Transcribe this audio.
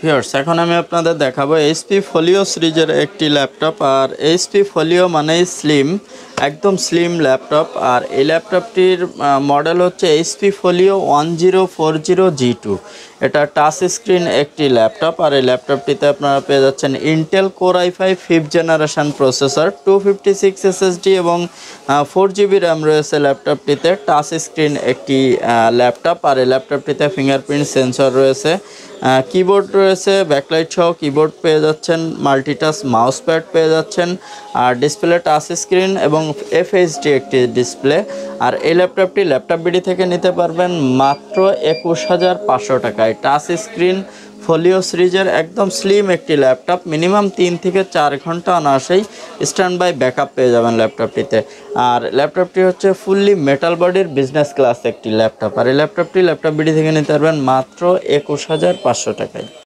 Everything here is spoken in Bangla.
ভিউয়ার্স এখন আমি আপনাদের দেখাবো এইচপি ফোলিও সিরিজের একটি ল্যাপটপ। আর এইচপি ফোলিও মানেই স্লিম, একদম স্লিম ল্যাপটপ। আর এই ল্যাপটপটির মডেল হচ্ছে এইচপি ফোলিও 1040G2। এটা টাচ স্ক্রিন একটি ল্যাপটপ। আর এই ল্যাপটপটিতে আপনারা পেয়ে যাচ্ছেন Intel core i5-5th generation processor, 256 SSD এবং 4GB র্যাম রয়েছে ল্যাপটপটিতে। টাচ স্ক্রিন একটি ল্যাপটপ। আর এই ল্যাপটপটিতে ফিঙ্গারপ্রিন্ট সেন্সর রয়েছে, কিবোর্ড রয়েছে, ব্যাকলাইট সহ কিবোর্ড পেয়ে যাচ্ছেন, মাল্টিটাচ মাউস প্যাড পেয়ে যাচ্ছেন, আর ডিসপ্লে টাচ স্ক্রিন এবং FHD একটি ডিসপ্লে। আর এই ল্যাপটপটি ল্যাপটপবিডি থেকে নিতে পারবেন মাত্র 21,500 টাকায়। টাচ স্ক্রিন ফোলিও সিরিজের একদম স্লিম একটি ল্যাপটপ, মিনিমাম 3 থেকে 4 ঘন্টা অনায়াসেই স্ট্যান্ড বাই ব্যাকআপ পেয়ে যাবেন ল্যাপটপটিতে। আর ল্যাপটপটি হচ্ছে ফুললি মেটাল বডির বিজনেস ক্লাস একটি ল্যাপটপ। আর এই ল্যাপটপটি ল্যাপটপবিডি থেকে নিতে পারবেন মাত্র 21,500 টাকায়।